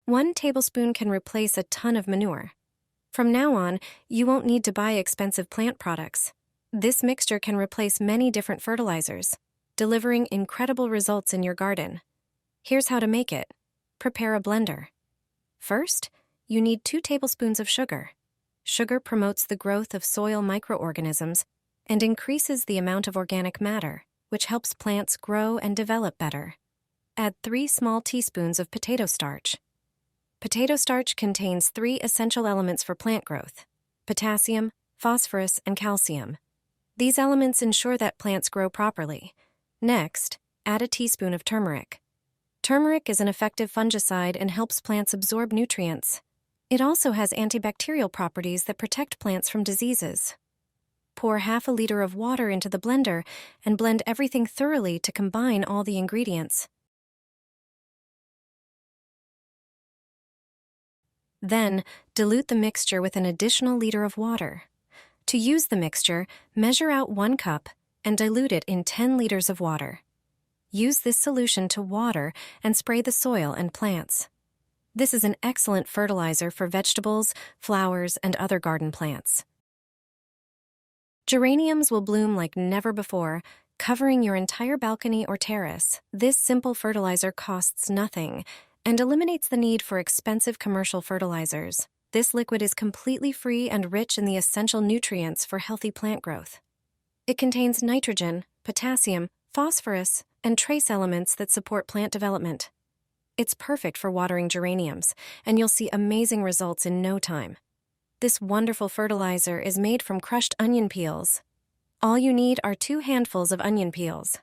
1 tablespoon can replace a ton of manure. From now on, you won't need to buy expensive plant products. This mixture can replace many different fertilizers, delivering incredible results in your garden. Here's how to make it. Prepare a blender. First, you need 2 tablespoons of sugar. Sugar promotes the growth of soil microorganisms and increases the amount of organic matter, which helps plants grow and develop better. Add 3 small teaspoons of potato starch. Potato starch contains 3 essential elements for plant growth: potassium, phosphorus, and calcium. These elements ensure that plants grow properly. Next, add a teaspoon of turmeric. Turmeric is an effective fungicide and helps plants absorb nutrients. It also has antibacterial properties that protect plants from diseases. Pour half a liter of water into the blender and blend everything thoroughly to combine all the ingredients. Then, dilute the mixture with an additional liter of water. To use the mixture, measure out 1 cup and dilute it in 10 liters of water. Use this solution to water and spray the soil and plants. This is an excellent fertilizer for vegetables, flowers, and other garden plants. Geraniums will bloom like never before, covering your entire balcony or terrace. This simple fertilizer costs nothing and eliminates the need for expensive commercial fertilizers. This liquid is completely free and rich in the essential nutrients for healthy plant growth. It contains nitrogen, potassium, phosphorus, and trace elements that support plant development. It's perfect for watering geraniums, and you'll see amazing results in no time. This wonderful fertilizer is made from crushed onion peels. All you need are 2 handfuls of onion peels.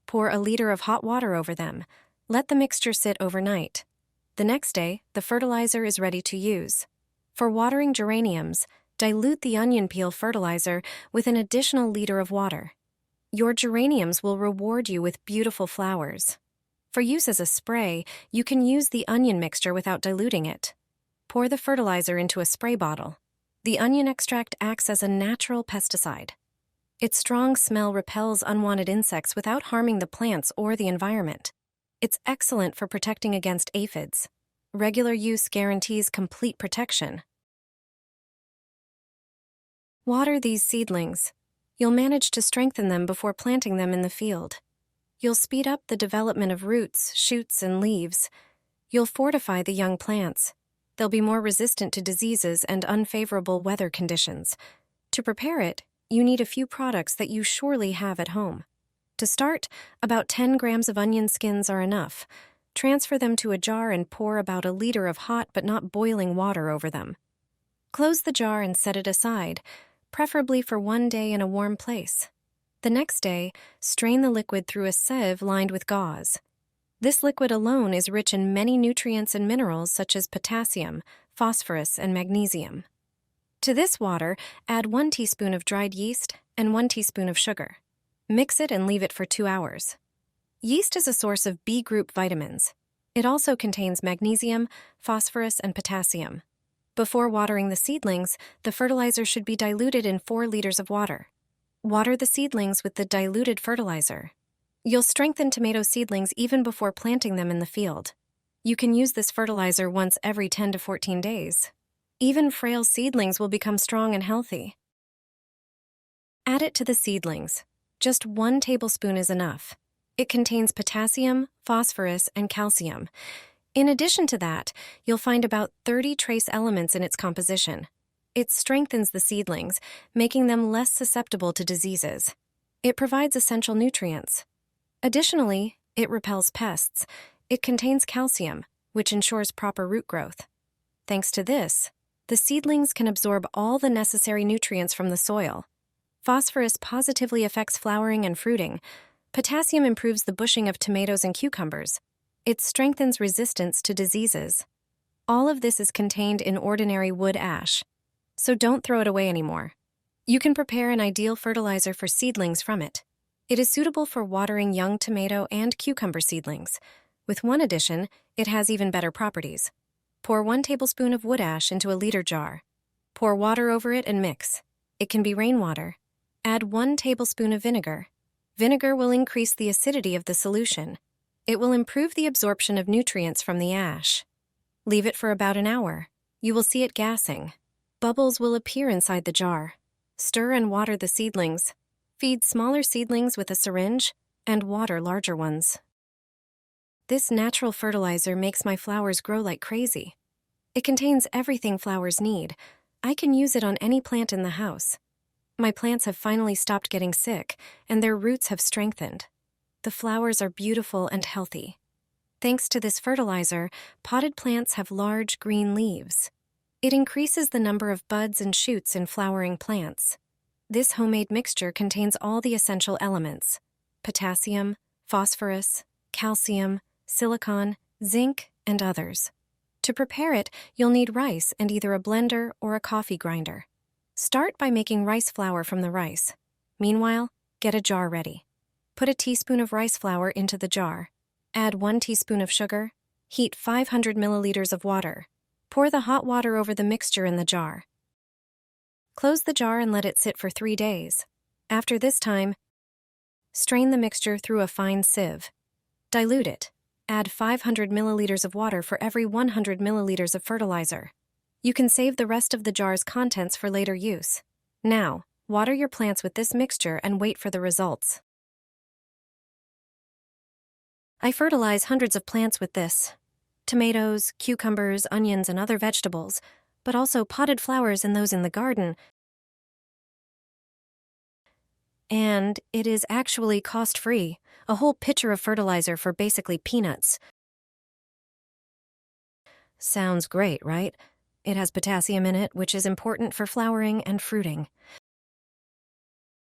Pour a liter of hot water over them. Let the mixture sit overnight. The next day, the fertilizer is ready to use. For watering geraniums, dilute the onion peel fertilizer with an additional liter of water. Your geraniums will reward you with beautiful flowers. For use as a spray, you can use the onion mixture without diluting it. Pour the fertilizer into a spray bottle. The onion extract acts as a natural pesticide. Its strong smell repels unwanted insects without harming the plants or the environment. It's excellent for protecting against aphids. Regular use guarantees complete protection. Water these seedlings. You'll manage to strengthen them before planting them in the field. You'll speed up the development of roots, shoots, and leaves. You'll fortify the young plants. They'll be more resistant to diseases and unfavorable weather conditions. To prepare it, you need a few products that you surely have at home. To start, about 10 grams of onion skins are enough. Transfer them to a jar and pour about a liter of hot but not boiling water over them. Close the jar and set it aside, preferably for 1 day in a warm place. The next day, strain the liquid through a sieve lined with gauze. This liquid alone is rich in many nutrients and minerals such as potassium, phosphorus, and magnesium. To this water, add 1 teaspoon of dried yeast and 1 teaspoon of sugar. Mix it and leave it for 2 hours. Yeast is a source of B group vitamins. It also contains magnesium, phosphorus, and potassium. Before watering the seedlings, the fertilizer should be diluted in 4 liters of water. Water the seedlings with the diluted fertilizer. You'll strengthen tomato seedlings even before planting them in the field. You can use this fertilizer once every 10 to 14 days. Even frail seedlings will become strong and healthy. Add it to the seedlings. Just 1 tablespoon is enough. It contains potassium, phosphorus, and calcium. In addition to that, you'll find about 30 trace elements in its composition. It strengthens the seedlings, making them less susceptible to diseases. It provides essential nutrients. Additionally, it repels pests. It contains calcium, which ensures proper root growth. Thanks to this, the seedlings can absorb all the necessary nutrients from the soil. Phosphorus positively affects flowering and fruiting. Potassium improves the bushing of tomatoes and cucumbers. It strengthens resistance to diseases. All of this is contained in ordinary wood ash, so don't throw it away anymore. You can prepare an ideal fertilizer for seedlings from it. It is suitable for watering young tomato and cucumber seedlings. With one addition, it has even better properties. Pour 1 tablespoon of wood ash into a liter jar. Pour water over it and mix. It can be rainwater. Add 1 tablespoon of vinegar. Vinegar will increase the acidity of the solution. It will improve the absorption of nutrients from the ash. Leave it for about an hour. You will see it gassing. Bubbles will appear inside the jar. Stir and water the seedlings. Feed smaller seedlings with a syringe and water larger ones. This natural fertilizer makes my flowers grow like crazy. It contains everything flowers need. I can use it on any plant in the house. My plants have finally stopped getting sick, and their roots have strengthened. The flowers are beautiful and healthy. Thanks to this fertilizer, potted plants have large green leaves. It increases the number of buds and shoots in flowering plants. This homemade mixture contains all the essential elements: potassium, phosphorus, calcium, silicon, zinc, and others. To prepare it, you'll need rice and either a blender or a coffee grinder. Start by making rice flour from the rice. Meanwhile, get a jar ready. Put a teaspoon of rice flour into the jar. Add 1 teaspoon of sugar. Heat 500 milliliters of water. Pour the hot water over the mixture in the jar. Close the jar and let it sit for 3 days. After this time, strain the mixture through a fine sieve. Dilute it. Add 500 milliliters of water for every 100 milliliters of fertilizer. You can save the rest of the jar's contents for later use. Now, water your plants with this mixture and wait for the results. I fertilize hundreds of plants with this: tomatoes, cucumbers, onions, and other vegetables, but also potted flowers and those in the garden. And it is actually cost-free, a whole pitcher of fertilizer for basically peanuts. Sounds great, right? It has potassium in it, which is important for flowering and fruiting.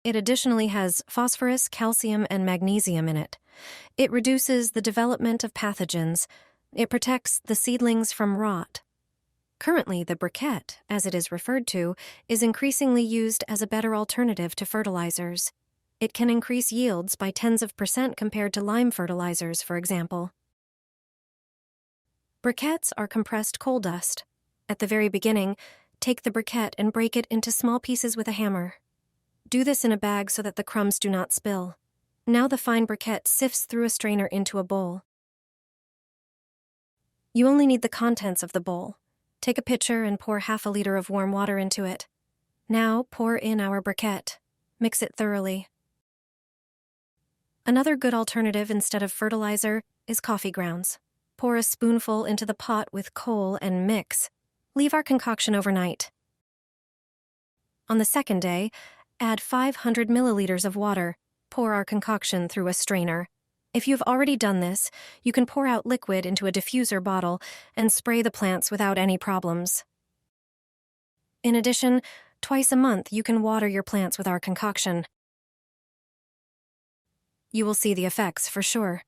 It additionally has phosphorus, calcium, and magnesium in it. It reduces the development of pathogens. It protects the seedlings from rot. Currently, the briquette, as it is referred to, is increasingly used as a better alternative to fertilizers. It can increase yields by tens of % compared to lime fertilizers, for example. Briquettes are compressed coal dust. At the very beginning, take the briquette and break it into small pieces with a hammer. Do this in a bag so that the crumbs do not spill. Now the fine briquette sifts through a strainer into a bowl. You only need the contents of the bowl. Take a pitcher and pour half a liter of warm water into it. Now pour in our briquette. Mix it thoroughly. Another good alternative instead of fertilizer is coffee grounds. Pour a spoonful into the pot with coal and mix. Leave our concoction overnight. On the second day, add 500 milliliters of water. Pour our concoction through a strainer. If you've already done this, you can pour out liquid into a diffuser bottle and spray the plants without any problems. In addition, twice a month you can water your plants with our concoction. You will see the effects for sure.